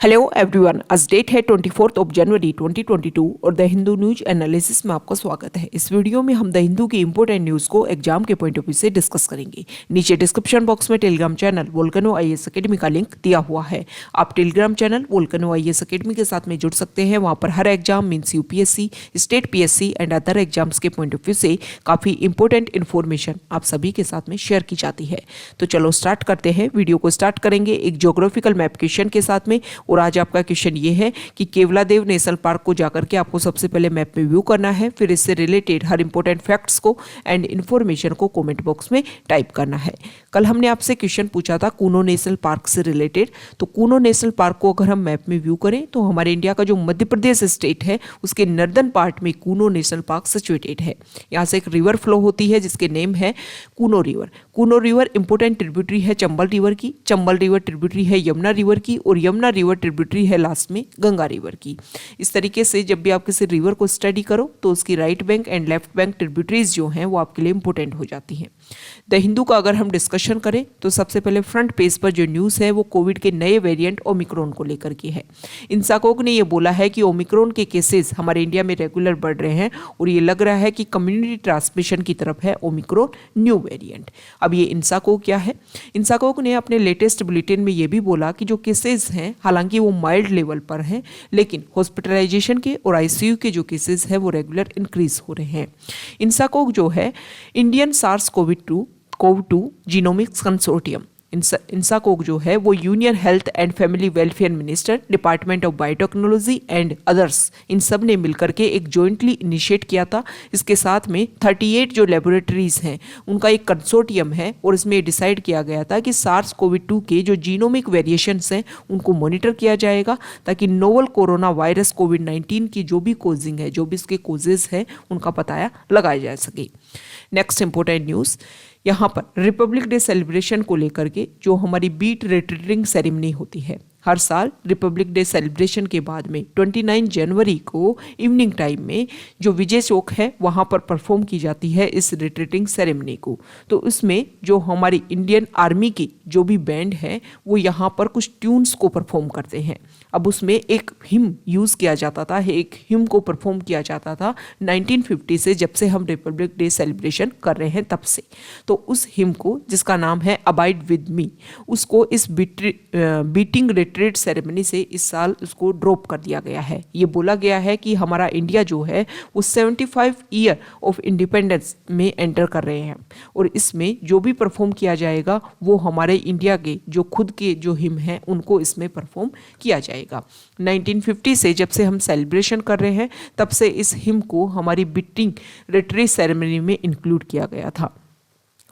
Hello everyone, आज date है 24 जनवरी 2022 और द हिंदू न्यूज एनालिसिस में आपका स्वागत है। इस वीडियो में हम द हिंदू की इंपॉर्टेंट न्यूज को एग्जाम के पॉइंट ऑफ व्यू से डिस्कस करेंगे। नीचे डिस्क्रिप्शन बॉक्स में Telegram channel Volcano IAS Academy का लिंक दिया हुआ है। आप Telegram channel Volcano IAS Academy के साथ में जुड़ सकते हैं। वहाँ पर हर exam means UPSC, state PSC and other exams के पॉइंट ऑफ व्यू से काफ़ी इंपॉर्टेंट इन्फॉर्मेशन आप सभी के साथ में शेयर की जाती है। तो चलो स्टार्ट करते हैं। वीडियो को स्टार्ट करेंगे एक ज्योग्राफिकल मैप क्वेश्चन के साथ में। और आज आपका क्वेश्चन ये है कि केवलादेव नेशनल पार्क को जाकर के आपको सबसे पहले मैप में व्यू करना है, फिर इससे रिलेटेड हर इंपॉर्टेंट फैक्ट्स को एंड इन्फॉर्मेशन को कमेंट बॉक्स में टाइप करना है। कल हमने आपसे क्वेश्चन पूछा था कूनो नेशनल पार्क से रिलेटेड। तो कूनो नेशनल पार्क को अगर हम मैप में व्यू करें तो हमारे इंडिया का जो मध्य प्रदेश स्टेट है उसके नॉर्दर्न पार्ट में कूनो नेशनल पार्क सिचुएटेड है। यहाँ से एक रिवर फ्लो होती है जिसके नेम है Kuno river. Kuno river important tributary है चंबल रिवर की, चंबल रिवर ट्रिब्यूटरी है यमुना रिवर की, और यमुना रिवर ट्रिब्यूटरी है लास्ट में गंगा रिवर की। इस तरीके से जब भी आप किसी रिवर को स्टडी करो तो उसकी right bank and left bank tributaries जो हैं वो आपके लिए इंपॉर्टेंट हो जाती हैं। द हिंदू का अगर हम डिस्कशन करें तो सबसे पहले फ्रंट पेज पर जो न्यूज़ है वो कोविड के नए वेरिएंट ओमिक्रॉन को लेकर के है। इंसाकोग ने ये बोला है कि ओमिक्रॉन के केसेस हमारे इंडिया में रेगुलर बढ़ रहे हैं और ये लग रहा है कि कम्युनिटी ट्रांसमिशन की तरफ है ओमिक्रॉन न्यू वेरिएंट। अब ये इंसाकोग क्या है? इंसाकोग ने अपने लेटेस्ट बुलेटिन में ये भी बोला कि जो केसेस हैं हालांकि वो माइल्ड लेवल पर हैं, लेकिन हॉस्पिटलाइजेशन के और आईसीयू के जो केसेस हैं वो रेगुलर इंक्रीज हो रहे हैं। इंसाकोग जो है Indian SARS CoV 2 genomics consortium, INSACOG जो है वो union health and family welfare minister, department of biotechnology and others, इन सब ने मिलकर के एक जॉइंटली इनिशिएट किया था। इसके साथ में 38 जो लेबोरेटरीज हैं उनका एक कंसोर्टियम है और इसमें डिसाइड किया गया था कि सार्स कोविड 2 के जो जीनोमिक वेरिएशंस हैं उनको मॉनिटर किया जाएगा ताकि नोवल कोरोना वायरस कोविड-19 की जो भी कोजिंग है, जो भी इसके कोजेज हैं उनका पता लगाया जा सके। नेक्स्ट इंपॉर्टेंट न्यूज़, यहाँ पर रिपब्लिक डे सेलिब्रेशन को लेकर के जो हमारी बीट रिट्रीटिंग सेरेमनी होती है हर साल रिपब्लिक डे सेलिब्रेशन के बाद में 29 जनवरी को इवनिंग टाइम में जो विजय चौक है वहाँ पर परफॉर्म की जाती है इस रिट्रीटिंग सेरेमनी को। तो उसमें जो हमारी इंडियन आर्मी की जो भी बैंड है वो यहाँ पर कुछ ट्यून्स को परफॉर्म करते हैं। अब उसमें एक हिम यूज़ किया जाता था, एक हिम को परफॉर्म किया जाता था 1950 से, जब से हम रिपब्लिक डे सेलिब्रेशन कर रहे हैं तब से। तो उस हिम को जिसका नाम है अबाइड विद मी, उसको इस बीटिंग रिट्रीट सेरेमनी से इस साल उसको ड्रॉप कर दिया गया है। ये बोला गया है कि हमारा इंडिया जो है वो 75 ईयर ऑफ इंडिपेंडेंस में एंटर कर रहे हैं और इसमें जो भी परफॉर्म किया जाएगा वो हमारे इंडिया के जो खुद के जो हिम हैं उनको इसमें परफॉर्म किया जाएगा। 1950 से जब से हम सेलिब्रेशन कर रहे हैं तब से इस हिम को हमारी बीटिंग रिट्रीट सेरेमनी में इंक्लूड किया गया था।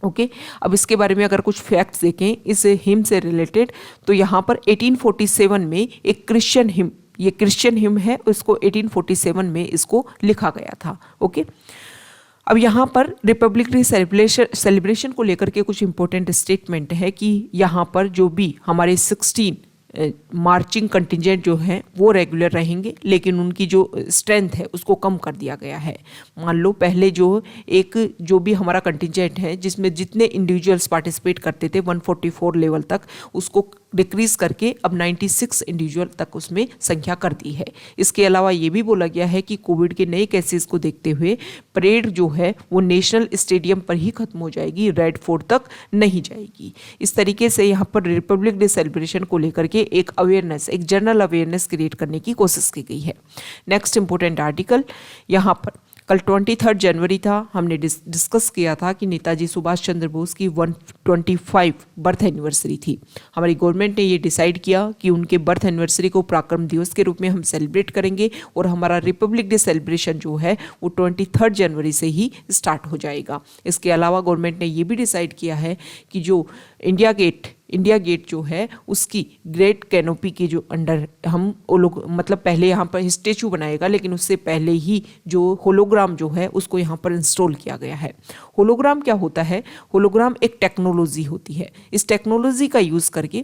ओके अब इसके बारे में अगर कुछ फैक्ट्स देखें इस हिम से रिलेटेड तो यहाँ पर 1847 में एक क्रिश्चियन हिम, ये क्रिश्चियन हिम है, उसको 1847 में इसको लिखा गया था। ओके अब यहाँ पर रिपब्लिक डे सेलिब्रेशन को लेकर के कुछ इंपॉर्टेंट स्टेटमेंट है कि यहाँ पर जो भी हमारे 16 मार्चिंग कंटिजेंट जो हैं वो रेगुलर रहेंगे, लेकिन उनकी जो स्ट्रेंथ है उसको कम कर दिया गया है। मान लो पहले जो भी हमारा कंटिजेंट है जिसमें जितने इंडिविजुअल्स पार्टिसिपेट करते थे 144 लेवल तक, उसको डिक्रीज करके अब 96 इंडिविजुअल तक उसमें संख्या कर दी है। इसके अलावा ये भी बोला गया है कि कोविड के नए केसेस को देखते हुए परेड जो है वो नेशनल स्टेडियम पर ही खत्म हो जाएगी, रेड फोर्ट तक नहीं जाएगी। इस तरीके से यहाँ पर रिपब्लिक डे सेलिब्रेशन को लेकर के एक अवेयरनेस, एक जनरल अवेयरनेस क्रिएट करने की कोशिश की गई है। नेक्स्ट इंपॉर्टेंट आर्टिकल, यहाँ पर कल 23 जनवरी था, हमने डिस्कस किया था कि नेताजी सुभाष चंद्र बोस की 125 बर्थ एनिवर्सरी थी। हमारी गवर्नमेंट ने ये डिसाइड किया कि उनके बर्थ एनिवर्सरी को पराक्रम दिवस के रूप में हम सेलिब्रेट करेंगे और हमारा रिपब्लिक डे सेलिब्रेशन जो है वो 23 जनवरी से ही स्टार्ट हो जाएगा। इसके अलावा गवर्नमेंट ने ये भी डिसाइड किया है कि जो इंडिया गेट जो है उसकी ग्रेट कैनोपी के जो अंडर हम वो लोग मतलब पहले यहाँ पर स्टेचू बनाएगा, लेकिन उससे पहले ही जो होलोग्राम जो है उसको यहाँ पर इंस्टॉल किया गया है। होलोग्राम क्या होता है? होलोग्राम एक टेक्नोलॉजी होती है। इस टेक्नोलॉजी का यूज़ करके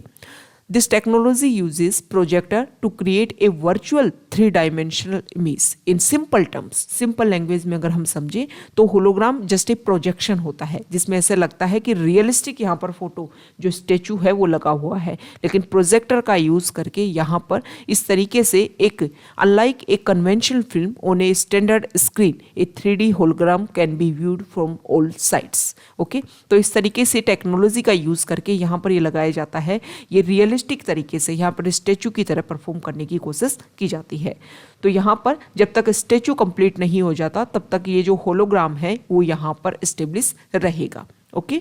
This technology uses projector to create a virtual 3-dimensional image. In simple terms, simple language में अगर हम समझें तो होलोग्राम जस्ट ए प्रोजेक्शन होता है जिसमें ऐसे लगता है कि रियलिस्टिक यहाँ पर फोटो जो स्टेचू है वो लगा हुआ है, लेकिन प्रोजेक्टर का यूज करके यहाँ पर इस तरीके से एक unlike a conventional film on a standard screen A 3D hologram can be viewed from all sides. Okay, तो इस तरीके से टेक्नोलॉजी का यूज करके यहाँ पर ये लगाया जाता है, ये रियलिस्टिक तरीके से यहाँ पर स्टेचू की तरह परफॉर्म करने की कोशिश की जाती है। तो यहाँ पर जब तक स्टेचू कंप्लीट नहीं हो जाता तब तक ये जो होलोग्राम है वो यहाँ पर स्टेब्लिश रहेगा। Okay,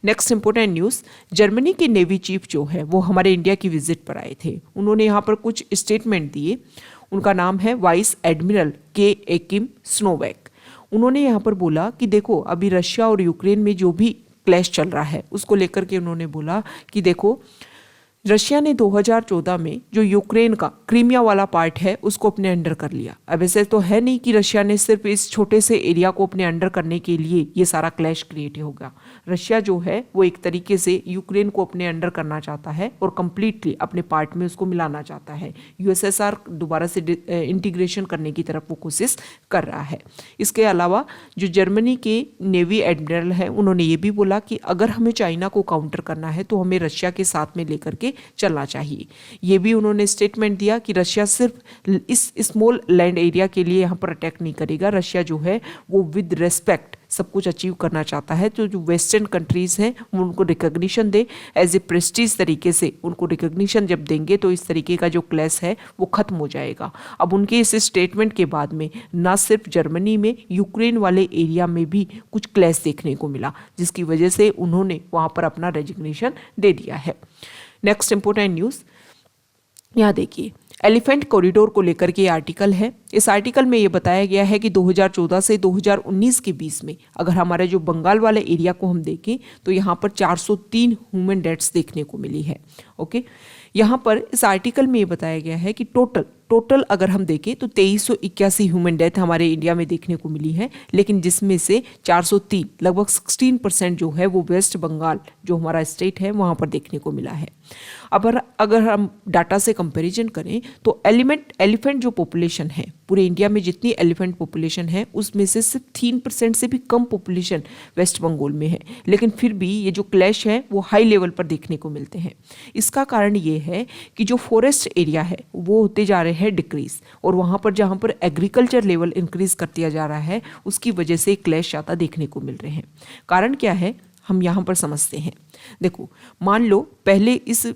next important news, Germany के नेवी चीफ जो है वो हमारे इंडिया की विजिट पर आए थे। उन्होंने यहाँ पर कुछ स्टेटमेंट दिए। उनका नाम है वाइस एडमिरल के एकिम स्नोवैक। उन्होंने यहाँ पर बोला कि देखो अभी रशिया और यूक्रेन में जो भी क्लैश चल रहा है उसको लेकर के उन्होंने बोला कि देखो रशिया ने 2014 में जो यूक्रेन का क्रीमिया वाला पार्ट है उसको अपने अंडर कर लिया। अब ऐसे तो है नहीं कि रशिया ने सिर्फ इस छोटे से एरिया को अपने अंडर करने के लिए ये सारा क्लैश क्रिएट होगा। रशिया जो है वो एक तरीके से यूक्रेन को अपने अंडर करना चाहता है और कंप्लीटली अपने पार्ट में उसको मिलाना चाहता है। यूएसएसआर दोबारा से इंटीग्रेशन करने की तरफ वो कोशिश कर रहा है। इसके अलावा जो जर्मनी के नेवी एडमिरल है उन्होंने ये भी बोला कि अगर हमें चाइना को काउंटर करना है तो हमें रशिया के साथ में लेकर के चलना चाहिए। ये भी उन्होंने स्टेटमेंट दिया कि रशिया सिर्फ इस स्मॉल लैंड एरिया के लिए यहाँ पर अटैक नहीं करेगा। रशिया जो है वो विद रेस्पेक्ट सब कुछ अचीव करना चाहता है। तो जो वेस्टर्न कंट्रीज हैं वो उनको रिकॉग्निशन दे एज ए प्रेस्टीज तरीके से, उनको रिकॉग्निशन जब देंगे तो इस तरीके का जो क्लैश है वो खत्म हो जाएगा। अब उनके इस स्टेटमेंट के बाद में ना सिर्फ जर्मनी में यूक्रेन वाले एरिया में भी कुछ क्लैश देखने को मिला, जिसकी वजह से उन्होंने वहाँ पर अपना रेजिग्नेशन दे दिया है। नेक्स्ट इंपॉर्टेंट न्यूज़, यहाँ देखिए एलिफेंट कॉरिडोर को लेकर के आर्टिकल है। इस आर्टिकल में ये बताया गया है कि 2014 से 2019 के बीच में अगर हमारे जो बंगाल वाले एरिया को हम देखें तो यहाँ पर 403 ह्यूमन डेथ्स देखने को मिली है। ओके, यहाँ पर इस आर्टिकल में ये बताया गया है कि टोटल अगर हम देखें तो 2381 ह्यूमन डेथ हमारे इंडिया में देखने को मिली है, लेकिन जिसमें से 403 लगभग 16% जो है वो वेस्ट बंगाल जो हमारा स्टेट है वहाँ पर देखने को मिला है। अब अगर हम डाटा से कंपैरिजन करें तो एलिफेंट जो पॉपुलेशन है पूरे इंडिया में जितनी एलिफेंट पॉपुलेशन है उसमें से सिर्फ 3% से भी कम पॉपुलेशन वेस्ट बंगाल में है, लेकिन फिर भी ये जो क्लैश है वो हाई लेवल पर देखने को मिलते हैं। इसका कारण ये है कि जो फॉरेस्ट एरिया है वो होते जा रहे हैं डिक्रीज, और वहाँ पर जहाँ पर एग्रीकल्चर लेवल इंक्रीज कर दिया जा रहा है उसकी वजह से क्लैश ज़्यादा देखने को मिल रहे हैं। कारण क्या है हम यहाँ पर समझते हैं। देखो मान लो पहले इस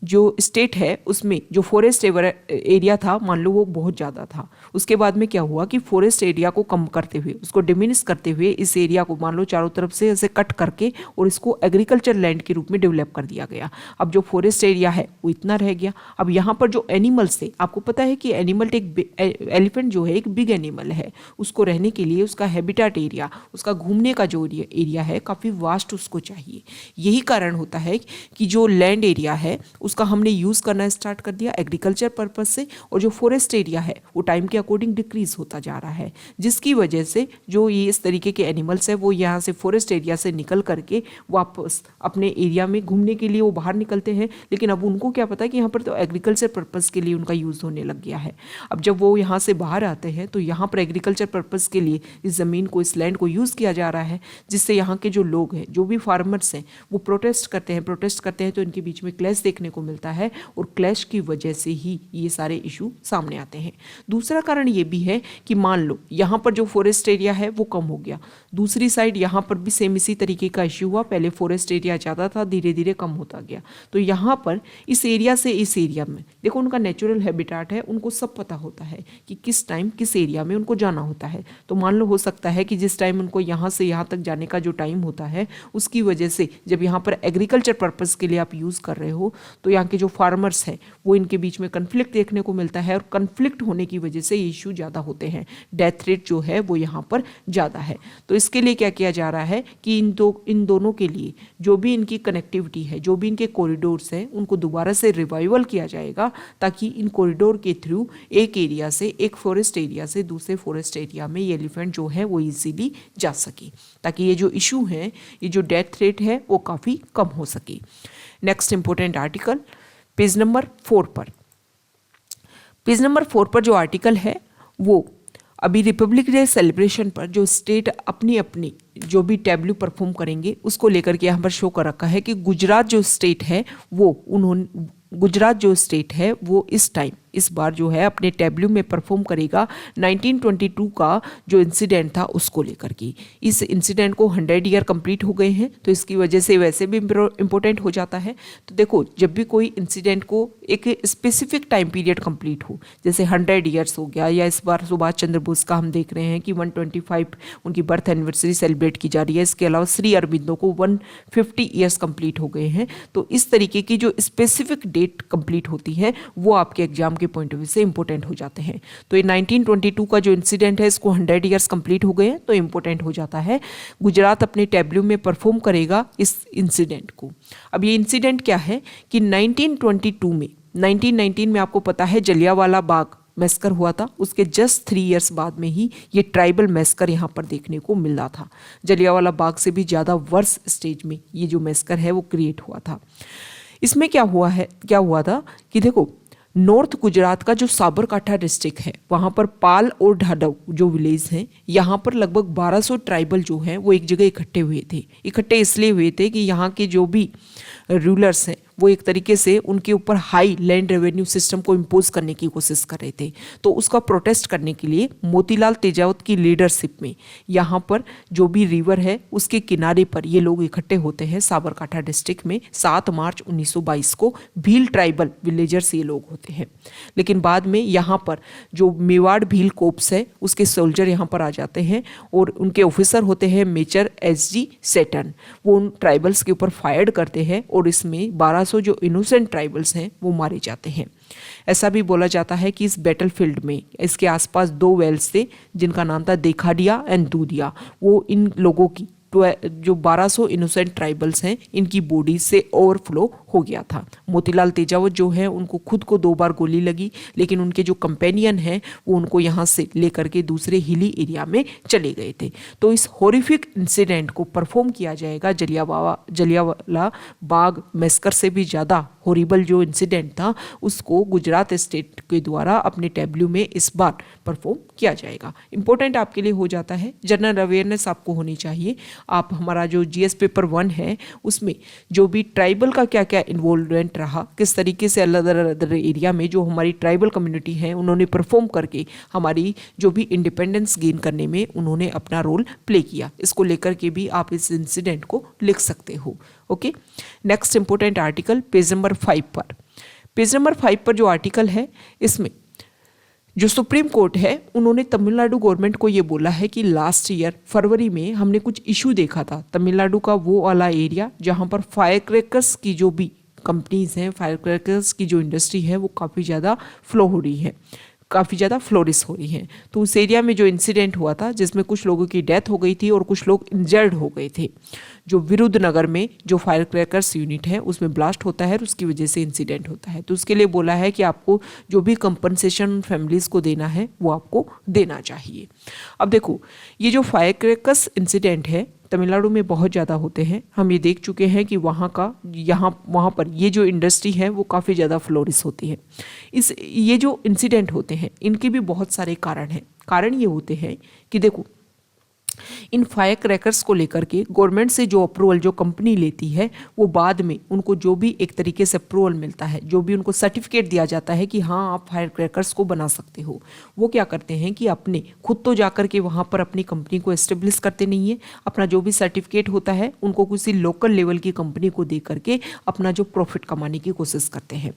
जो स्टेट है उसमें जो फॉरेस्ट एरिया था मान लो वो बहुत ज़्यादा था, उसके बाद में क्या हुआ कि फॉरेस्ट एरिया को कम करते हुए उसको डिमिनिश करते हुए इस एरिया को मान लो चारों तरफ से ऐसे कट करके और इसको एग्रीकल्चर लैंड के रूप में डेवलप कर दिया गया। अब जो फॉरेस्ट एरिया है वो इतना रह गया। अब यहाँ पर जो एनिमल्स थे, आपको पता है कि एलिफेंट जो है एक बिग एनिमल है, उसको रहने के लिए उसका हैबिटेट एरिया, उसका घूमने का जो एरिया है काफ़ी वास्ट उसको चाहिए। यही कारण होता है कि जो लैंड एरिया है उसका हमने यूज़ करना स्टार्ट कर दिया एग्रीकल्चर पर्पस से, और जो फॉरेस्ट एरिया है वो टाइम के अकॉर्डिंग डिक्रीज होता जा रहा है, जिसकी वजह से जो ये इस तरीके के एनिमल्स है वो यहाँ से फॉरेस्ट एरिया से निकल करके वापस अपने एरिया में घूमने के लिए वो बाहर निकलते हैं। लेकिन अब उनको क्या पता है कि यहाँ पर तो एग्रीकल्चर पर्पस के लिए उनका यूज़ होने लग गया है। अब जब वो यहाँ से बाहर आते हैं तो यहाँ पर एग्रीकल्चर पर्पस के लिए इस ज़मीन को, इस लैंड को यूज़ किया जा रहा है, जिससे यहाँ के जो लोग हैं, जो भी फार्मर्स हैं, वो प्रोटेस्ट करते हैं तो इनके बीच में क्लैश देखने को मिलता है, और क्लैश की वजह से ही ये सारे इशू सामने आते हैं। दूसरा कारण ये भी है कि मान लो यहाँ पर जो फॉरेस्ट एरिया है वो कम हो गया, दूसरी साइड यहाँ पर भी सेम इसी तरीके का इशू हुआ। पहले फॉरेस्ट एरिया ज़्यादा था, धीरे धीरे कम होता गया। तो यहाँ पर इस एरिया से इस एरिया में देखो उनका नेचुरल हैबिटेट है, उनको सब पता होता है कि किस टाइम किस एरिया में उनको जाना होता है। तो मान लो हो सकता है कि जिस टाइम उनको यहाँ से यहाँ तक जाने का जो टाइम होता है उसकी वजह से जब यहाँ पर एग्रीकल्चर पर्पस के लिए आप यूज़ कर रहे हो तो यहाँ के जो फार्मर्स हैं वो इनके बीच में कन्फ्लिक्ट देखने को मिलता है, और कन्फ्लिक्ट होने की वजह से इशू ज़्यादा होते हैं, डेथ रेट जो है वो यहाँ पर ज़्यादा है। तो इसके लिए क्या किया जा रहा है कि इन दोनों के लिए जो भी इनकी कनेक्टिविटी है, जो भी इनके कॉरिडोर्स हैं, उनको दोबारा से रिवाइवल किया जाएगा, ताकि इन कॉरिडोर के थ्रू एक एरिया से, एक फॉरेस्ट एरिया से दूसरे फॉरेस्ट एरिया में ये एलिफेंट जो है वो ईजीली जा सके, ताकि ये जो इशू है, ये जो डेथ रेट है वो काफ़ी कम हो सके। Next important article, page number 4 पर। पेज नंबर 4 पर जो आर्टिकल है वो अभी रिपब्लिक डे सेलिब्रेशन पर जो स्टेट अपनी अपनी जो भी टैब्लू परफॉर्म करेंगे उसको लेकर के यहाँ पर शो कर रखा है कि गुजरात जो स्टेट है वो इस टाइम इस बार जो है अपने टैब्लू में परफॉर्म करेगा 1922 का जो इंसिडेंट था उसको लेकर के। इस इंसिडेंट को 100 ईयर कंप्लीट हो गए हैं, तो इसकी वजह से वैसे भी इम्पोर्टेंट हो जाता है। तो देखो, जब भी कोई इंसिडेंट को एक स्पेसिफिक टाइम पीरियड कंप्लीट हो, जैसे 100 ईयर्स हो गया, या इस बार सुभाष चंद्र बोस का हम देख रहे हैं कि 125 उनकी बर्थ एनिवर्सरी सेलिब्रेट की जा रही है। इसके अलावा श्री अरबिंदो को 150 ईयर्स कंप्लीट हो गए हैं। तो इस तरीके की जो स्पेसिफिक डेट कंप्लीट होती है वो आपके एग्जाम के पॉइंट ऑफ व्यू से इंपॉर्टेंट हो जाते हैं। तो ये 1922 का जो इंसिडेंट है इसको 100 ईयर्स कंप्लीट हो गए हैं, तो इंपॉर्टेंट हो जाता है। गुजरात अपने टैब्लू में परफॉर्म करेगा इस इंसिडेंट को। अब ये इंसिडेंट क्या है कि 1922 में 1919 में आपको पता है जलियांवाला बाग मैस्कर हुआ था, उसके जस्ट 3 इयर्स बाद में ही ये ट्राइबल मैस्कर यहाँ पर देखने को मिला था। जलियांवाला बाग से भी ज़्यादा वर्स स्टेज में ये जो मैस्कर है वो क्रिएट हुआ था। इसमें क्या हुआ था कि देखो, नॉर्थ गुजरात का जो साबरकांठा डिस्ट्रिक्ट है वहाँ पर पाल और ढाडव जो विलेज हैं, यहाँ पर लगभग 1200 ट्राइबल जो हैं वो एक जगह इकट्ठे इसलिए हुए थे कि यहाँ के जो भी रूलर्स हैं वो एक तरीके से उनके ऊपर हाई लैंड रेवेन्यू सिस्टम को इम्पोज करने की कोशिश कर रहे थे। तो उसका प्रोटेस्ट करने के लिए मोतीलाल तेजावत की लीडरशिप में यहाँ पर जो भी रिवर है उसके किनारे पर ये लोग इकट्ठे होते हैं साबरकांठा डिस्ट्रिक्ट में। 7 मार्च 1922 को भील ट्राइबल विलेजर्स ये लोग होते हैं। लेकिन बाद में यहाँ पर जो मेवाड़ भील कोप्स है उसके सोल्जर यहाँ पर आ जाते हैं और उनके ऑफिसर होते हैं मेजर SG सेटन। वो उन ट्राइबल्स के ऊपर फायर करते हैं और इसमें 1200 जो इनोसेंट ट्राइबल्स हैं वो मारे जाते हैं। ऐसा भी बोला जाता है कि इस बैटलफील्ड में इसके आसपास 2 वेल्स थे जिनका नाम था देखाडिया एंड दूधिया। वो इन लोगों की जो 1200 इनोसेंट ट्राइबल्स हैं इनकी बॉडी से ओवरफ्लो हो गया था। मोतीलाल तेजावत जो है उनको खुद को 2 बार गोली लगी, लेकिन उनके जो कंपेनियन हैं वो उनको यहाँ से लेकर के दूसरे हिली एरिया में चले गए थे। तो इस हॉरिफिक इंसिडेंट को परफॉर्म किया जाएगा जलियांवाला बाग मैस्कर से भी ज़्यादा हॉरिबल जो इंसिडेंट था उसको गुजरात स्टेट के द्वारा अपने टैब्लू में इस बार परफॉर्म किया जाएगा। इंपॉर्टेंट आपके लिए हो जाता है, जनरल अवेयरनेस आपको होनी चाहिए। आप हमारा जो GS पेपर 1 है उसमें जो भी ट्राइबल का क्या क्या इन्वॉल्वमेंट रहा, किस तरीके से अलग अलग एरिया में जो हमारी ट्राइबल कम्युनिटी है उन्होंने परफॉर्म करके हमारी जो भी इंडिपेंडेंस गेन करने में उन्होंने अपना रोल प्ले किया, इसको लेकर के भी आप इस इंसिडेंट को लिख सकते हो। Okay, next important article page number 5 पर। पेज नंबर 5 पर जो आर्टिकल है इसमें जो सुप्रीम कोर्ट है उन्होंने तमिलनाडु गवर्नमेंट को ये बोला है कि लास्ट ईयर फरवरी में हमने कुछ इशू देखा था तमिलनाडु का, वो वाला एरिया जहाँ पर फायर क्रैकर्स की जो भी कंपनीज हैं, फायर क्रैकर्स की जो इंडस्ट्री है वो काफ़ी ज़्यादा फ्लोरिश हो रही हैं। तो उस एरिया में जो इंसिडेंट हुआ था जिसमें कुछ लोगों की डेथ हो गई थी और कुछ लोग इंजर्ड हो गए थे, जो विरुद्धनगर में जो फायर क्रैकर्स यूनिट है उसमें ब्लास्ट होता है और उसकी वजह से इंसिडेंट होता है। तो उसके लिए बोला है कि आपको जो भी कंपनसेशन फैमिलीज़ को देना है वो आपको देना चाहिए। अब देखो, ये जो फायर क्रैकर्स इंसिडेंट है तमिलनाडु में बहुत ज़्यादा होते हैं। हम ये देख चुके हैं कि वहाँ पर ये जो इंडस्ट्री है वो काफ़ी ज़्यादा फ्लोरिश होती है। ये जो इंसिडेंट होते हैं इनके भी बहुत सारे कारण हैं। कारण ये होते हैं कि देखो, इन फायर क्रैकर्स को लेकर के गवर्नमेंट से जो अप्रूवल जो कंपनी लेती है वो बाद में उनको जो भी एक तरीके से अप्रूवल मिलता है, जो भी उनको सर्टिफिकेट दिया जाता है कि हाँ आप फायर क्रैकर्स को बना सकते हो, वो क्या करते हैं कि अपने खुद तो जाकर के वहाँ पर अपनी कंपनी को एस्टेब्लिश करते नहीं है। अपना जो भी सर्टिफिकेट होता है उनको किसी लोकल लेवल की कंपनी को दे करके अपना जो प्रॉफिट कमाने की कोशिश करते हैं।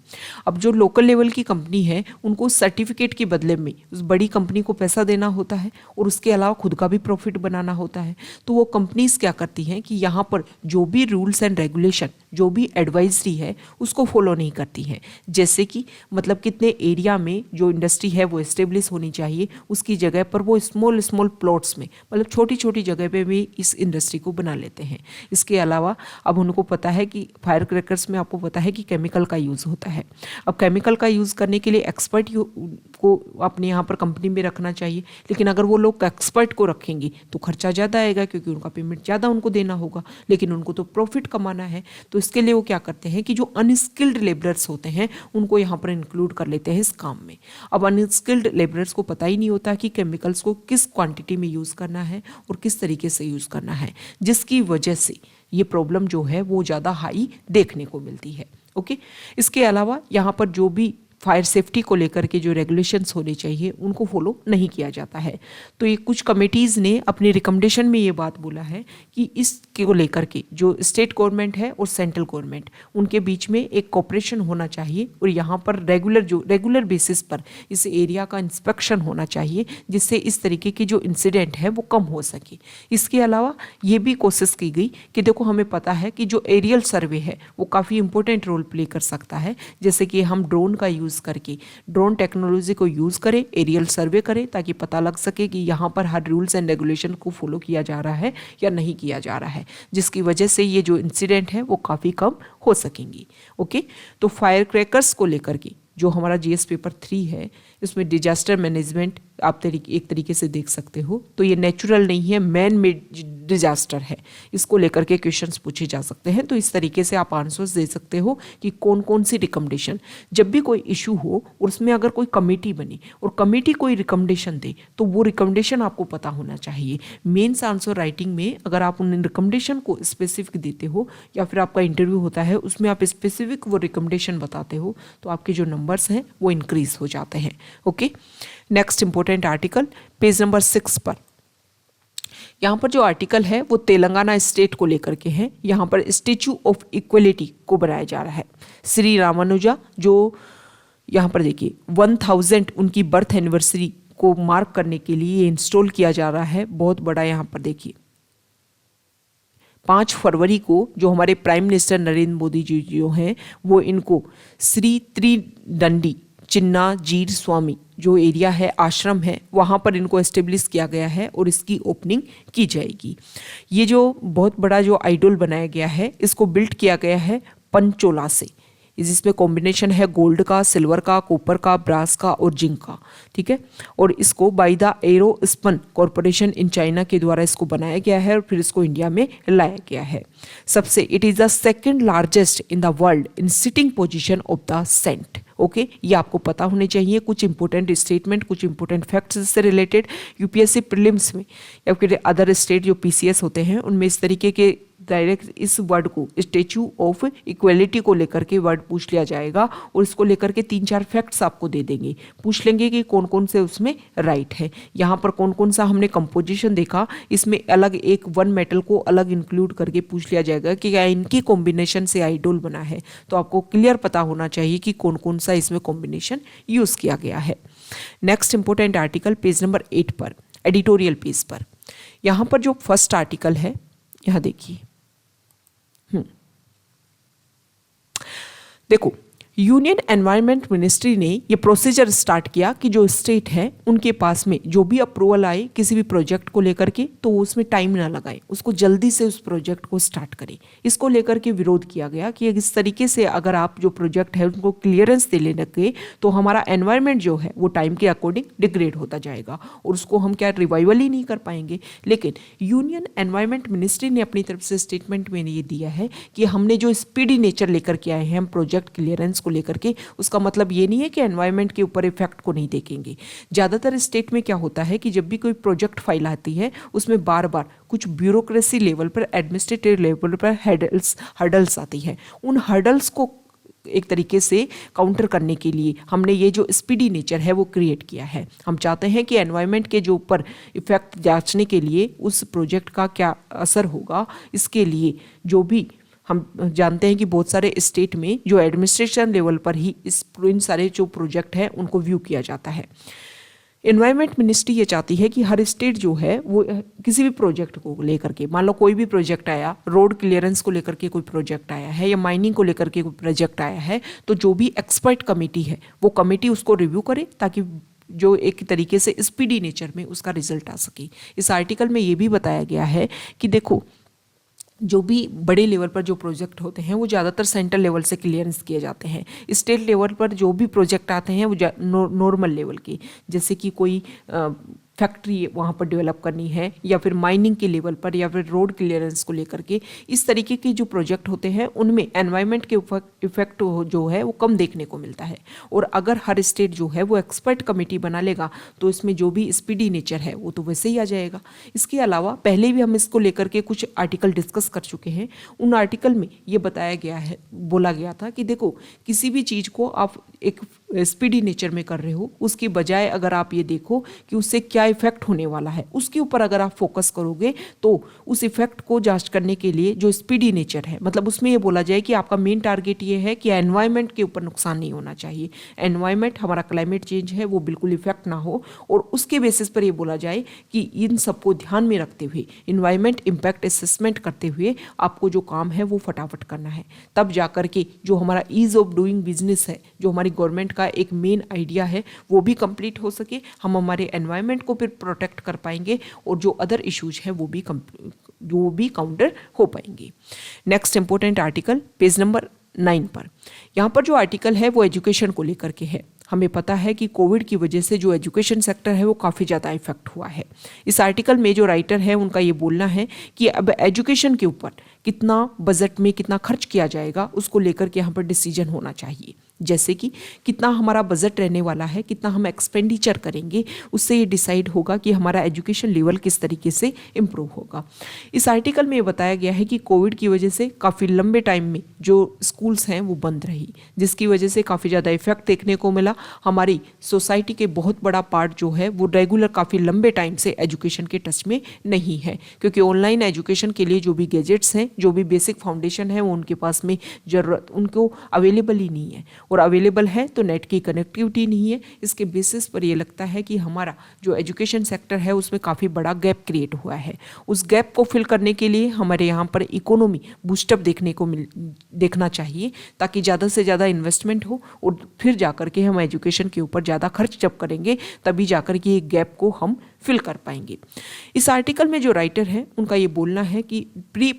अब जो लोकल लेवल की कंपनी है उनको सर्टिफिकेट के बदले में उस बड़ी कंपनी को पैसा देना होता है और उसके अलावा खुद का भी प्रॉफिट बनाना होता है। तो वो कंपनीज क्या करती हैं कि यहाँ पर जो भी रूल्स एंड रेगुलेशन, जो भी एडवाइजरी है उसको फॉलो नहीं करती हैं। जैसे कि मतलब कितने एरिया में जो इंडस्ट्री है वो एस्टेब्लिश होनी चाहिए, उसकी जगह पर वो स्मॉल प्लॉट्स में, मतलब छोटी छोटी जगह पे भी इस इंडस्ट्री को बना लेते हैं। इसके अलावा अब उनको पता है कि फायर क्रैकर्स में आपको पता है कि केमिकल का यूज़ होता है। अब केमिकल का यूज़ करने के लिए एक्सपर्ट को अपने यहाँ पर कंपनी में रखना चाहिए, लेकिन अगर वो लोग एक्सपर्ट को रखेंगे तो खर्चा ज़्यादा आएगा क्योंकि उनका पेमेंट ज़्यादा उनको देना होगा, लेकिन उनको तो प्रॉफिट कमाना है। तो इसके लिए वो क्या करते हैं कि जो अनस्किल्ड लेबरर्स होते हैं उनको यहाँ पर इंक्लूड कर लेते हैं इस काम में। अब अनस्किल्ड लेबरर्स को पता ही नहीं होता कि केमिकल्स को किस क्वांटिटी में यूज़ करना है और किस तरीके से यूज़ करना है, जिसकी वजह से ये प्रॉब्लम जो है वो ज़्यादा हाई देखने को मिलती है। ओके, इसके अलावा यहाँ पर जो भी फायर सेफ्टी को लेकर के जो रेगुलेशंस होने चाहिए उनको फॉलो नहीं किया जाता है। तो ये कुछ कमेटीज़ ने अपने रिकमेंडेशन में ये बात बोला है कि इसके को लेकर के जो स्टेट गवर्नमेंट है और सेंट्रल गवर्नमेंट उनके बीच में एक कोऑपरेशन होना चाहिए और यहाँ पर रेगुलर बेसिस पर इस एरिया का इंस्पेक्शन होना चाहिए, जिससे इस तरीके की जो इंसिडेंट है वो कम हो सके। इसके अलावा ये भी कोशिश की गई कि देखो हमें पता है कि जो एरियल सर्वे है वो काफ़ी इंपॉर्टेंट रोल प्ले कर सकता है, जैसे कि हम ड्रोन का यूज़ करके ड्रोन टेक्नोलॉजी को यूज़ करें, एरियल सर्वे करें, ताकि पता लग सके कि यहाँ पर हर रूल्स एंड रेगुलेशन को फॉलो किया जा रहा है या नहीं किया जा रहा है, जिसकी वजह से ये जो इंसिडेंट है वो काफ़ी कम हो सकेंगी। ओके, तो फायर क्रैकर्स को लेकर के जो हमारा जीएस पेपर 3 है इसमें डिजास्टर मैनेजमेंट आप एक तरीके से देख सकते हो, तो ये नेचुरल नहीं है, मैन मेड डिजास्टर है। इसको लेकर के क्वेश्चंस पूछे जा सकते हैं, तो इस तरीके से आप आंसर्स दे सकते हो कि कौन कौन सी रिकमेंडेशन, जब भी कोई इशू हो और उसमें अगर कोई कमेटी बनी और कमेटी कोई रिकमेंडेशन दे तो वो रिकमेंडेशन आपको पता होना चाहिए। मेंस आंसर राइटिंग में अगर आप उन रिकमेंडेशन को स्पेसिफिक देते हो या फिर आपका इंटरव्यू होता है उसमें आप स्पेसिफिक वो रिकमेंडेशन बताते हो तो आपके जो नंबर्स हैं वो इंक्रीज हो जाते हैं। Okay, next important article page number 6 पर, यहाँ पर जो आर्टिकल है वो तेलंगाना स्टेट को लेकर के है। यहाँ पर स्टेचू ऑफ इक्वलिटी को बनाया जा रहा है। श्री रामानुजा जो यहाँ पर देखिए 1000 उनकी बर्थ एनिवर्सरी को मार्क करने के लिए इंस्टॉल किया जा रहा है। बहुत बड़ा यहाँ पर देखिए 5 फरवरी को जो हमारे प्राइम मिनिस्टर नरेंद्र मोदी जी जो हैं वो इनको श्री त्रिदंडी चिन्ना जीर स्वामी जो एरिया है आश्रम है वहाँ पर इनको एस्टेब्लिश किया गया है और इसकी ओपनिंग की जाएगी। ये जो बहुत बड़ा जो आइडोल बनाया गया है इसको बिल्ड किया गया है पंचोला से, जिसमें कॉम्बिनेशन है गोल्ड का, सिल्वर का, कॉपर का, ब्रास का और जिंक का। ठीक है, और इसको बाय द एरोस्पन कॉरपोरेशन इन चाइना के द्वारा इसको बनाया गया है और फिर इसको इंडिया में लाया गया है। सबसे it is the second largest in the world in sitting position of the saint. Okay, ये आपको पता होने चाहिए। कुछ इंपॉर्टेंट स्टेटमेंट, कुछ इंपॉर्टेंट फैक्ट्स से रिलेटेड यूपीएससी प्रीलिम्स में या फिर अदर स्टेट जो पीसीएस होते हैं उनमें इस तरीके के डायरेक्ट इस वर्ड को स्टेचू ऑफ इक्वलिटी को लेकर के वर्ड पूछ लिया जाएगा और इसको लेकर के 3-4 फैक्ट्स आपको दे देंगे। पूछ लेंगे कि कौन कौन से उसमें राइट है। यहाँ पर कौन कौन सा हमने कंपोजिशन देखा, इसमें अलग एक वन मेटल को अलग इंक्लूड करके पूछ लिया जाएगा कि क्या इनकी कॉम्बिनेशन से आइडोल बना है। तो आपको क्लियर पता होना चाहिए कि कौन कौन सा इसमें कॉम्बिनेशन यूज़ किया गया है। Next important article page number 8 पर, एडिटोरियल पेज पर, यहाँ पर जो फर्स्ट आर्टिकल है यहाँ देखिए। देखो, यूनियन एनवायरनमेंट मिनिस्ट्री ने ये प्रोसीजर स्टार्ट किया कि जो स्टेट है उनके पास में जो भी अप्रूवल आए किसी भी प्रोजेक्ट को लेकर के तो उसमें टाइम ना लगाए, उसको जल्दी से उस प्रोजेक्ट को स्टार्ट करें। इसको लेकर के विरोध किया गया कि इस तरीके से अगर आप जो प्रोजेक्ट है उनको क्लियरेंस दे लेने के तो हमारा एनवायरनमेंट जो है वो टाइम के अकॉर्डिंग डिग्रेड होता जाएगा और उसको हम क्या रिवाइवल ही नहीं कर पाएंगे। लेकिन यूनियन एनवायरनमेंट मिनिस्ट्री ने अपनी तरफ से स्टेटमेंट में ये दिया है कि हमने जो स्पीडी नेचर लेकर के आए हैं हम प्रोजेक्ट क्लियरेंस को लेकर के, उसका मतलब ये नहीं है कि एनवायरनमेंट के ऊपर इफेक्ट को नहीं देखेंगे। ज़्यादातर स्टेट में क्या होता है कि जब भी कोई प्रोजेक्ट फाइल आती है उसमें बार बार कुछ ब्यूरोक्रेसी लेवल पर, एडमिनिस्ट्रेटिव लेवल पर हर्डल्स आती है। उन हर्डल्स को एक तरीके से काउंटर करने के लिए हमने ये जो स्पीडी नेचर है वो क्रिएट किया है। हम चाहते हैं कि एनवायरनमेंट के जो ऊपर इफेक्ट जांचने के लिए उस प्रोजेक्ट का क्या असर होगा, इसके लिए जो भी हम जानते हैं कि बहुत सारे स्टेट में जो एडमिनिस्ट्रेशन लेवल पर ही इन सारे जो प्रोजेक्ट हैं उनको व्यू किया जाता है। एनवायरनमेंट मिनिस्ट्री ये चाहती है कि हर स्टेट जो है वो किसी भी प्रोजेक्ट को लेकर के, मान लो कोई भी प्रोजेक्ट आया, रोड क्लियरेंस को लेकर के कोई प्रोजेक्ट आया है या माइनिंग को लेकर के कोई प्रोजेक्ट आया है, तो जो भी एक्सपर्ट कमेटी है वो कमेटी उसको रिव्यू करे ताकि जो एक तरीके से स्पीडी नेचर में उसका रिजल्ट आ सके। इस आर्टिकल में ये भी बताया गया है कि देखो जो भी बड़े लेवल पर जो प्रोजेक्ट होते हैं वो ज़्यादातर सेंट्रल लेवल से क्लियरेंस किए जाते हैं। स्टेट लेवल पर जो भी प्रोजेक्ट आते हैं वो नॉर्मल लेवल के, जैसे कि कोई फैक्ट्री वहाँ पर डेवलप करनी है, या फिर माइनिंग के लेवल पर, या फिर रोड क्लियरेंस को लेकर के, इस तरीके के जो प्रोजेक्ट होते हैं उनमें एनवायरनमेंट के इफेक्ट जो है वो कम देखने को मिलता है। और अगर हर स्टेट जो है वो एक्सपर्ट कमेटी बना लेगा तो इसमें जो भी स्पीडी नेचर है वो तो वैसे ही आ जाएगा। इसके अलावा पहले भी हम इसको लेकर के कुछ आर्टिकल डिस्कस कर चुके हैं। उन आर्टिकल में ये बताया गया है, बोला गया था कि देखो किसी भी चीज़ को आप एक स्पीडी नेचर में कर रहे हो, उसकी बजाय अगर आप ये देखो कि उससे क्या इफेक्ट होने वाला है, उसके ऊपर अगर आप फोकस करोगे तो उस इफेक्ट को जांच करने के लिए जो स्पीडी नेचर है, मतलब उसमें ये बोला जाए कि आपका मेन टारगेट ये है कि एनवायरनमेंट के ऊपर नुकसान नहीं होना चाहिए, एनवायरनमेंट हमारा क्लाइमेट चेंज है वो बिल्कुल इफेक्ट ना हो, और उसके बेसिस पर ये बोला जाए कि इन सबको ध्यान में रखते हुए इन्वायरमेंट इम्पैक्ट असेसमेंट करते हुए आपको जो काम है वो फटाफट करना है। तब जाकर के जो हमारा ईज ऑफ डूइंग बिजनेस है, जो हमारी गवर्नमेंट का एक मेन आइडिया है, वो भी कंप्लीट हो सके, हम हमारे एनवायरनमेंट को फिर प्रोटेक्ट कर पाएंगे, और जो अदर इश्यूज है वो भी काउंटर हो पाएंगे। Next important article page number 9 पर, यहाँ पर जो आर्टिकल है वो एजुकेशन को लेकर के है। हमें पता है कि कोविड की वजह से जो एजुकेशन सेक्टर है वो काफ़ी ज़्यादा इफेक्ट हुआ है। इस आर्टिकल में जो राइटर है उनका ये बोलना है कि अब एजुकेशन के ऊपर कितना बजट में कितना खर्च किया जाएगा उसको लेकर के यहाँ पर डिसीजन होना चाहिए। जैसे कि कितना हमारा बजट रहने वाला है, कितना हम एक्सपेंडिचर करेंगे, उससे ये डिसाइड होगा कि हमारा एजुकेशन लेवल किस तरीके से इम्प्रूव होगा। इस आर्टिकल में ये बताया गया है कि कोविड की वजह से काफ़ी लंबे टाइम में जो स्कूल्स हैं वो बंद रही, जिसकी वजह से काफ़ी ज़्यादा इफेक्ट देखने को मिला। हमारी सोसाइटी के बहुत बड़ा पार्ट जो है वो रेगुलर काफ़ी लंबे टाइम से एजुकेशन के टच में नहीं है, क्योंकि ऑनलाइन एजुकेशन के लिए जो भी गैजेट्स हैं, जो भी बेसिक फाउंडेशन है वो उनके पास में ज़रूरत उनको अवेलेबल ही नहीं है, और अवेलेबल है तो नेट की कनेक्टिविटी नहीं है। इसके बेसिस पर ये लगता है कि हमारा जो एजुकेशन सेक्टर है उसमें काफ़ी बड़ा गैप क्रिएट हुआ है। उस गैप को फिल करने के लिए हमारे यहाँ पर इकोनॉमी बूस्टअप देखना चाहिए, ताकि ज़्यादा से ज़्यादा इन्वेस्टमेंट हो, और फिर जाकर के हम एजुकेशन के ऊपर ज़्यादा खर्च जब करेंगे तभी जाकर के ये गैप को हम फिल कर पाएंगे। इस आर्टिकल में जो राइटर है उनका ये बोलना है कि प्री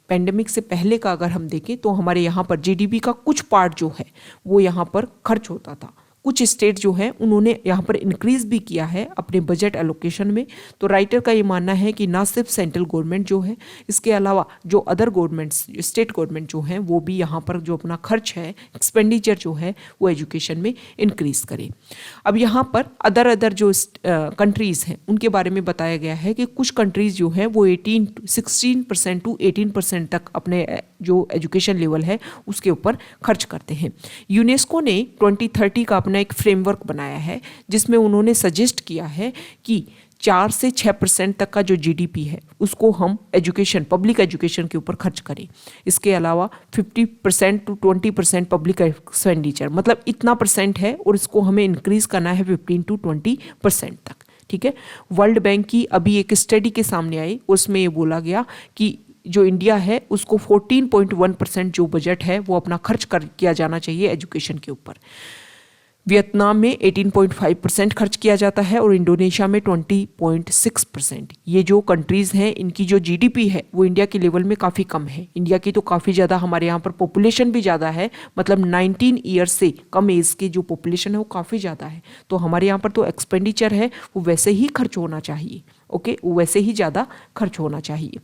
पैंडेमिक से पहले का अगर हम देखें तो हमारे यहाँ पर जीडीपी का कुछ पार्ट जो है वो यहाँ पर खर्च होता था। कुछ स्टेट जो है उन्होंने यहाँ पर इंक्रीज भी किया है अपने बजट एलोकेशन में। तो राइटर का ये मानना है कि ना सिर्फ सेंट्रल गवर्नमेंट जो है, इसके अलावा जो अदर गवर्नमेंट्स, स्टेट गवर्नमेंट जो हैं वो भी यहाँ पर जो अपना खर्च है, एक्सपेंडिचर जो है वो एजुकेशन में इंक्रीज करे। अब यहाँ पर अदर जो कंट्रीज़ हैं उनके बारे में बताया गया है कि कुछ कंट्रीज़ जो है वो 16% टू 18% तक अपने जो एजुकेशन लेवल है उसके ऊपर खर्च करते हैं। यूनेस्को ने 2030 का अपना एक फ्रेमवर्क बनाया है, जिसमें उन्होंने सजेस्ट किया है कि 4 से 6% तक का जो जीडीपी है उसको हम एजुकेशन, पब्लिक एजुकेशन के ऊपर खर्च करें। इसके अलावा 50% टू 20% पब्लिक एक्सपेंडिचर, मतलब इतना परसेंट है और इसको हमें इंक्रीज करना है 15 टू 20% तक। ठीक है। वर्ल्ड बैंक की अभी एक स्टडी के सामने आई, उसमें ये बोला गया कि जो इंडिया है उसको 14.1% जो बजट है वो अपना खर्च किया जाना चाहिए एजुकेशन के ऊपर। वियतनाम में 18.5% खर्च किया जाता है और इंडोनेशिया में 20.6%। ये जो कंट्रीज़ हैं इनकी जो जीडीपी है वो इंडिया के लेवल में काफ़ी कम है। इंडिया की तो काफ़ी ज़्यादा, हमारे यहाँ पर पॉपुलेशन भी ज़्यादा है, मतलब 19 ईयर्स से कम एज की जो पॉपुलेशन है वो काफ़ी ज़्यादा है। तो हमारे यहाँ पर तो एक्सपेंडिचर है वो वैसे ही खर्च होना चाहिए, ओके, वैसे ही ज़्यादा खर्च होना चाहिए।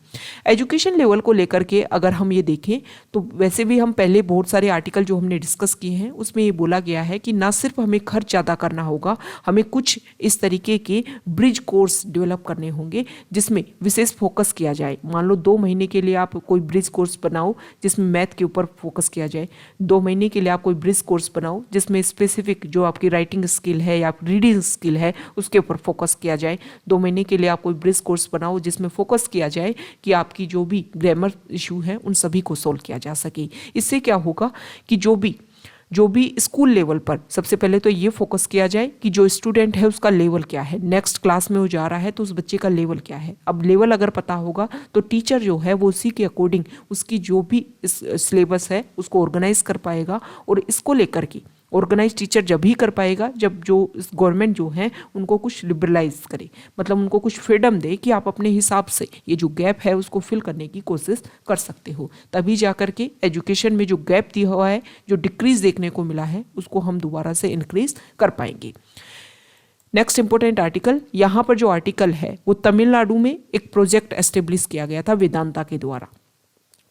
एजुकेशन लेवल को लेकर के अगर हम ये देखें तो वैसे भी हम पहले बहुत सारे आर्टिकल जो हमने डिस्कस किए हैं उसमें ये बोला गया है कि ना सिर्फ हमें खर्च ज़्यादा करना होगा, हमें कुछ इस तरीके के ब्रिज कोर्स डेवलप करने होंगे जिसमें विशेष फोकस किया जाए। मान लो 2 महीने के लिए आप कोई ब्रिज कोर्स बनाओ जिसमें मैथ के ऊपर फोकस किया जाए, 2 महीने के लिए आप कोई ब्रिज कोर्स बनाओ जिसमें स्पेसिफिक जो आपकी राइटिंग स्किल है या रीडिंग स्किल है उसके ऊपर फोकस किया जाए। 2 महीने के लिए आप कोई ब्रिज कोर्स बनाओ जिसमें फोकस किया जाए कि आपकी जो भी ग्रामर इशू है उन सभी को सोल्व किया जा सके। इससे क्या होगा कि जो भी स्कूल लेवल पर सबसे पहले तो ये फोकस किया जाए कि जो स्टूडेंट है उसका लेवल क्या है, नेक्स्ट क्लास में वो जा रहा है तो उस बच्चे का लेवल क्या है। अब लेवल अगर पता होगा तो टीचर जो है वो उसी के अकॉर्डिंग उसकी जो भी सिलेबस है उसको ऑर्गेनाइज कर पाएगा। और इसको लेकर के ऑर्गेनाइज टीचर जब ही कर पाएगा जब जो गवर्नमेंट जो है उनको कुछ लिबरलाइज करे, मतलब उनको कुछ फ्रीडम दे कि आप अपने हिसाब से ये जो गैप है उसको फिल करने की कोशिश कर सकते हो। तभी जाकर के एजुकेशन में जो गैप दिया हुआ है, जो डिक्रीज देखने को मिला है, उसको हम दोबारा से इंक्रीज कर पाएंगे। नेक्स्ट इंपॉर्टेंट आर्टिकल, यहाँ पर जो आर्टिकल है वो तमिलनाडु में एक प्रोजेक्ट एस्टेब्लिश किया गया था वेदांता के द्वारा।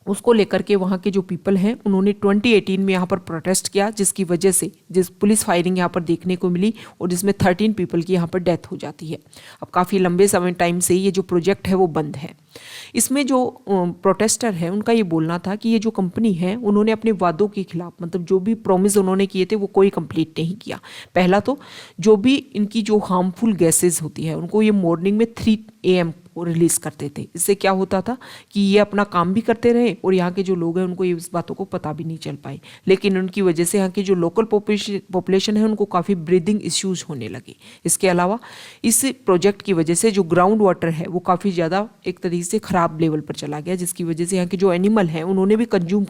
उसको लेकर के वहाँ के जो पीपल हैं उन्होंने 2018 में यहाँ पर प्रोटेस्ट किया, जिसकी वजह से जिस पुलिस फायरिंग यहाँ पर देखने को मिली और जिसमें 13 पीपल की यहाँ पर डेथ हो जाती है। अब काफ़ी लंबे समय टाइम से ये जो प्रोजेक्ट है वो बंद है। इसमें जो प्रोटेस्टर है उनका ये बोलना था कि ये जो कंपनी है उन्होंने अपने वादों के खिलाफ, मतलब जो भी प्रॉमिस उन्होंने किए थे वो कोई कंप्लीट नहीं किया। पहला तो जो भी इनकी जो हार्मफुल गैसेज होती है उनको ये मॉर्निंग में 3 AM को रिलीज करते थे। इससे क्या होता था कि ये अपना काम भी करते रहे और यहाँ के जो लोग हैं उनको ये इस बातों को पता भी नहीं चल पाई, लेकिन उनकी वजह से यहाँ की जो लोकल पॉपुलेशन है उनको काफ़ी ब्रीदिंग इश्यूज होने लगे। इसके अलावा इस प्रोजेक्ट की वजह से जो ग्राउंड वाटर है वो काफ़ी ज़्यादा एक तरीके से ख़राब लेवल पर चला गया, जिसकी वजह से यहाँ के जो एनिमल हैं उन्होंने भी कंज्यूम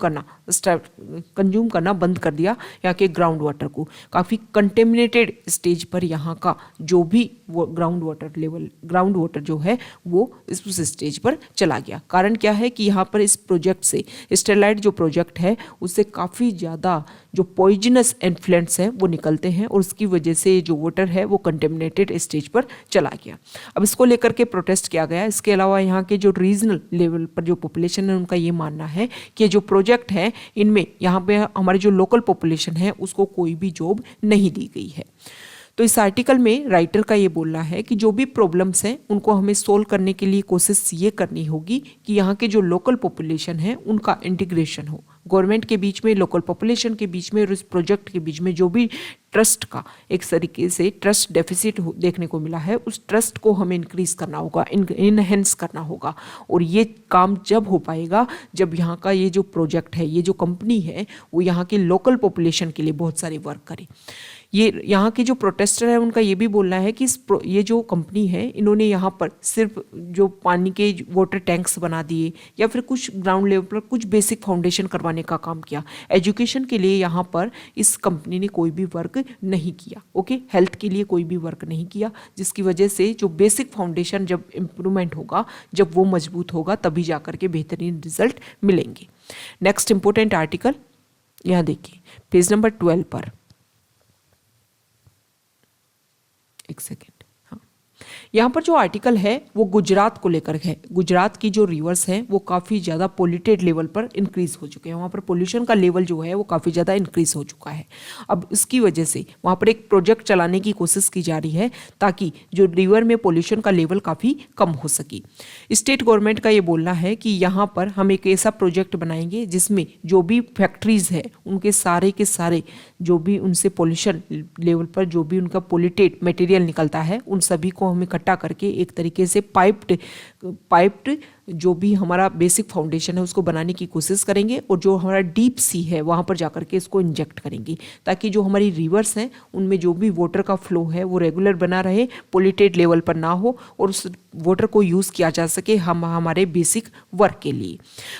करना बंद कर दिया यहाँ के ग्राउंड वाटर को। काफ़ी कंटेमिनेटेड स्टेज पर यहाँ का जो भी ग्राउंड वाटर जो है वो इस स्टेज पर चला गया। कारण क्या है कि यहाँ पर इस प्रोजेक्ट से, स्टेरलाइट जो प्रोजेक्ट है उससे काफ़ी ज़्यादा जो पॉइजनस इन्फ्लुएंस है वो निकलते हैं और उसकी वजह से जो वाटर है वो कंटेमिनेटेड स्टेज पर चला गया। अब इसको लेकर के प्रोटेस्ट किया गया। इसके अलावा यहाँ के जो रीजनल लेवल पर जो पॉपुलेशन है उनका ये मानना है कि जो प्रोजेक्ट है इनमें यहाँ पे हमारी जो लोकल पॉपुलेशन है उसको कोई भी जॉब नहीं दी गई है। तो इस आर्टिकल में राइटर का ये बोलना है कि जो भी प्रॉब्लम्स हैं उनको हमें सोल्व करने के लिए कोशिश ये करनी होगी कि यहाँ के जो लोकल पॉपुलेशन है उनका इंटीग्रेशन हो, गवर्नमेंट के बीच में, लोकल पॉपुलेशन के बीच में और इस प्रोजेक्ट के बीच में जो भी ट्रस्ट का एक तरीके से ट्रस्ट डेफिसिट देखने को मिला है उस ट्रस्ट को हमें इंक्रीज करना होगा, इनहेंस करना होगा। और ये काम जब हो पाएगा जब यहाँ का ये जो प्रोजेक्ट है, ये जो कंपनी है वो यहाँ की लोकल पॉपुलेशन के लिए बहुत सारे वर्क करे। ये यहाँ के जो प्रोटेस्टर है उनका ये भी बोलना है कि ये जो कंपनी है इन्होंने यहाँ पर सिर्फ जो पानी के वाटर टैंक्स बना दिए या फिर कुछ ग्राउंड लेवल पर कुछ बेसिक फाउंडेशन करवाने का काम किया। एजुकेशन के लिए यहाँ पर इस कंपनी ने कोई भी वर्क नहीं किया। ओके, हेल्थ के लिए कोई भी वर्क नहीं किया, जिसकी वजह से जो बेसिक फाउंडेशन जब इम्प्रूवमेंट होगा, जब वो मजबूत होगा तभी जाकर के बेहतरीन रिजल्ट मिलेंगे। नेक्स्ट इंपॉर्टेंट आर्टिकल यहाँ देखिए पेज नंबर 12 पर, एक सेकेंड, हाँ, यहाँ पर जो आर्टिकल है वो गुजरात को लेकर है। गुजरात की जो रिवर्स हैं वो काफ़ी ज़्यादा पोल्यूटेड लेवल पर इंक्रीज हो चुके हैं, वहाँ पर पोल्यूशन का लेवल जो है वो काफ़ी ज़्यादा इंक्रीज हो चुका है। अब इसकी वजह से वहाँ पर एक प्रोजेक्ट चलाने की कोशिश की जा रही है ताकि जो रिवर में पोल्यूशन का लेवल काफ़ी कम हो सके। स्टेट गवर्नमेंट का ये बोलना है कि यहाँ पर हम एक ऐसा प्रोजेक्ट बनाएंगे जिसमें जो भी फैक्ट्रीज है उनके सारे के सारे जो भी उनसे पोल्यूशन लेवल पर जो भी उनका पोल्यूटेड मटेरियल निकलता है उन सभी को हम इकट्ठा करके एक तरीके से पाइप्ड जो भी हमारा बेसिक फाउंडेशन है उसको बनाने की कोशिश करेंगे और जो हमारा डीप सी है वहाँ पर जाकर के इसको इंजेक्ट करेंगे ताकि जो हमारी रिवर्स हैं उनमें जो भी वाटर का फ्लो है वो रेगुलर बना रहे, पोल्यूटेड लेवल पर ना हो और उस वाटर को यूज़ किया जा सके हमारे बेसिक वर्क के लिए।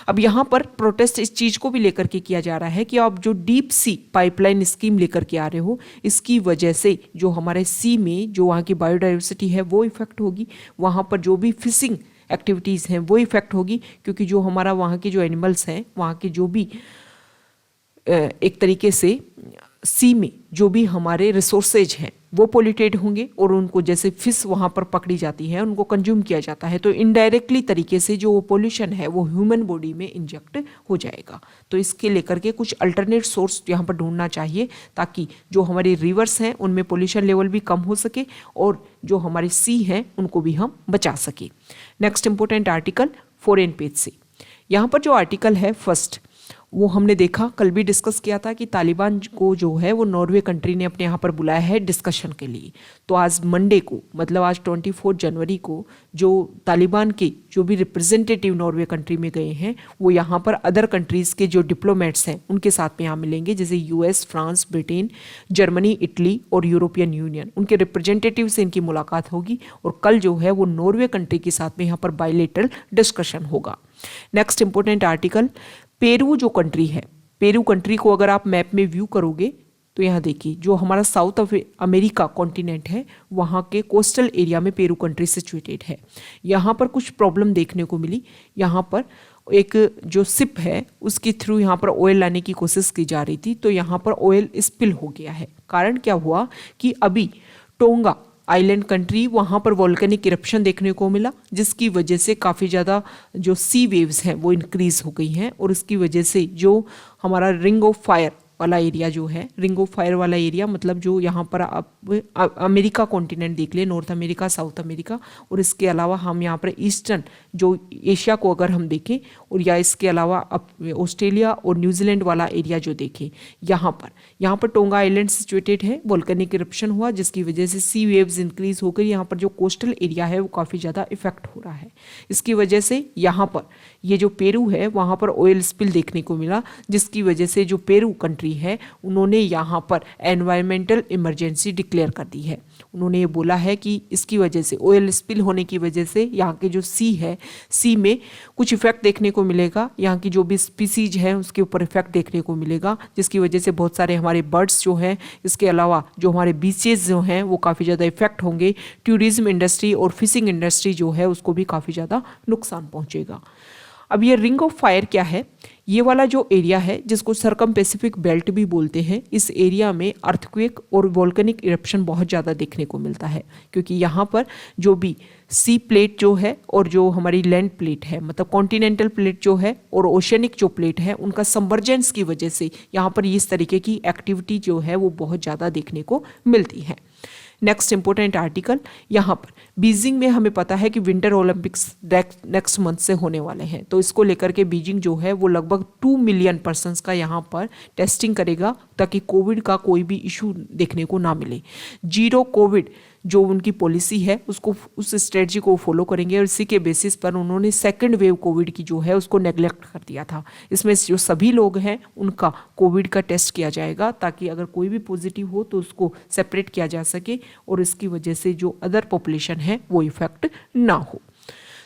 अब यहाँ पर प्रोटेस्ट इस चीज़ को भी लेकर के किया जा रहा है कि आप जो डीप सी पाइपलाइन स्कीम लेकर के आ रहे हो, इसकी वजह से जो हमारे सी में जो वहाँ की बायोडाइवर्सिटी है वो इफेक्ट होगी, वहाँ पर जो भी फिशिंग एक्टिविटीज़ हैं वो इफेक्ट होगी, क्योंकि जो हमारा वहाँ के जो एनिमल्स हैं, वहाँ के जो भी एक तरीके से सी में जो भी हमारे रिसोर्सेज हैं वो पोल्यूटेड होंगे और उनको जैसे फिश वहाँ पर पकड़ी जाती है उनको कंज्यूम किया जाता है, तो इनडायरेक्टली तरीके से जो पोल्यूशन है वो ह्यूमन बॉडी में इंजेक्ट हो जाएगा। तो इसके लेकर के कुछ अल्टरनेट सोर्स यहाँ पर ढूंढना चाहिए ताकि जो हमारी रिवर्स हैं उनमें पोल्यूशन लेवल भी कम हो सके और जो हमारे सी हैं उनको भी हम बचा सके। Next important article foreign page से, यहाँ पर जो आर्टिकल है फर्स्ट वो हमने देखा, कल भी डिस्कस किया था कि तालिबान को जो है वो नॉर्वे कंट्री ने अपने यहाँ पर बुलाया है डिस्कशन के लिए। तो आज मंडे को, मतलब आज 24 जनवरी को जो तालिबान के जो भी रिप्रेजेंटेटिव नॉर्वे कंट्री में गए हैं वो यहाँ पर अदर कंट्रीज़ के जो डिप्लोमेट्स हैं उनके साथ में यहाँ मिलेंगे, जैसे US, France, Britain, Germany, Italy और यूरोपियन यूनियन, उनके रिप्रेजेंटेटिव से इनकी मुलाकात होगी और कल जो है वो नॉर्वे कंट्री के साथ में यहाँ पर बायलैटरल डिस्कशन होगा। नेक्स्ट इंपॉर्टेंट आर्टिकल पेरू जो कंट्री है, पेरू कंट्री को अगर आप मैप में व्यू करोगे तो यहाँ देखिए जो हमारा साउथ अमेरिका कॉन्टिनेंट है वहाँ के कोस्टल एरिया में पेरू कंट्री सिचुएटेड है। यहाँ पर कुछ प्रॉब्लम देखने को मिली, यहाँ पर एक जो शिप है उसके थ्रू यहाँ पर ऑयल लाने की कोशिश की जा रही थी, तो यहाँ पर ऑयल स्पिल हो गया है। कारण क्या हुआ कि अभी टोंगा आइलैंड कंट्री, वहाँ पर वॉल्केनिक इरप्शन देखने को मिला, जिसकी वजह से काफ़ी ज़्यादा जो सी वेव्स हैं वो इंक्रीज हो गई हैं, और इसकी वजह से जो हमारा रिंग ऑफ फायर वाला एरिया जो है, रिंग ऑफ फायर वाला एरिया मतलब जो यहाँ पर आप अमेरिका कॉन्टिनेंट देख ले, नॉर्थ अमेरिका, साउथ अमेरिका, और इसके अलावा हम यहाँ पर ईस्टर्न जो एशिया को अगर हम देखें, और या इसके अलावा ऑस्ट्रेलिया और न्यूजीलैंड वाला एरिया जो देखें, यहाँ पर टोंगा आइलैंड सिचुएटेड है, वोल्केनिक इरप्शन हुआ, जिसकी वजह से सी वेव्स इंक्रीज होकर यहाँ पर जो कोस्टल एरिया है वो काफ़ी ज़्यादा इफेक्ट हो रहा है। इसकी वजह से यहाँ पर ये जो पेरू है वहाँ पर ऑयल स्पिल देखने को मिला, जिसकी वजह से जो पेरू कंट्री है उन्होंने यहाँ पर एनवायरमेंटल इमरजेंसी डिक्लेयर कर दी है। उन्होंने ये बोला है कि इसकी वजह से, ऑयल स्पिल होने की वजह से यहाँ के जो सी है, सी में कुछ इफेक्ट देखने को मिलेगा, यहाँ की जो भी स्पीसीज है उसके ऊपर इफेक्ट देखने को मिलेगा, जिसकी वजह से बहुत सारे हमारे बर्ड्स जो हैं, इसके अलावा जो हमारे बीचेज जो हैं वो काफ़ी ज़्यादा इफेक्ट होंगे। टूरिज्म इंडस्ट्री और फिशिंग इंडस्ट्री जो है उसको भी काफ़ी ज़्यादा नुकसान पहुँचेगा। अब ये रिंग ऑफ फायर क्या है? ये वाला जो एरिया है जिसको सरकम पैसिफिक बेल्ट भी बोलते हैं, इस एरिया में अर्थक्वेक और वोल्केनिक इरप्शन बहुत ज़्यादा देखने को मिलता है, क्योंकि यहाँ पर जो भी सी प्लेट जो है और जो हमारी लैंड प्लेट है, मतलब कॉन्टिनेंटल प्लेट जो है और ओशनिक जो प्लेट है, उनका संवर्जेंस की वजह से यहाँ पर इस तरीके की एक्टिविटी जो है वो बहुत ज़्यादा देखने को मिलती है। नेक्स्ट इंपॉर्टेंट आर्टिकल, यहाँ पर बीजिंग में हमें पता है कि विंटर ओलंपिक्स नेक्स्ट मंथ से होने वाले हैं, तो इसको लेकर के बीजिंग जो है वो लगभग 2 मिलियन पर्सन्स का यहाँ पर टेस्टिंग करेगा, ताकि कोविड का कोई भी इशू देखने को ना मिले। जीरो कोविड जो उनकी पॉलिसी है उसको, उस स्ट्रेटजी को फॉलो करेंगे, और इसी के बेसिस पर उन्होंने सेकंड वेव कोविड की जो है उसको नेग्लेक्ट कर दिया था। इसमें जो सभी लोग हैं उनका कोविड का टेस्ट किया जाएगा, ताकि अगर कोई भी पॉजिटिव हो तो उसको सेपरेट किया जा सके, और इसकी वजह से जो अदर पॉपुलेशन है वो इफेक्ट ना हो।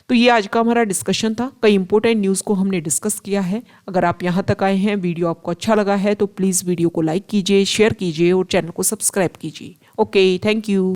तो ये आज का हमारा डिस्कशन था। कई इंपॉर्टेंट न्यूज़ को हमने डिस्कस किया है। अगर आप यहाँ तक आए हैं, वीडियो आपको अच्छा लगा है, तो प्लीज़ वीडियो को लाइक कीजिए, शेयर कीजिए और चैनल को सब्सक्राइब कीजिए। Okay, thank you.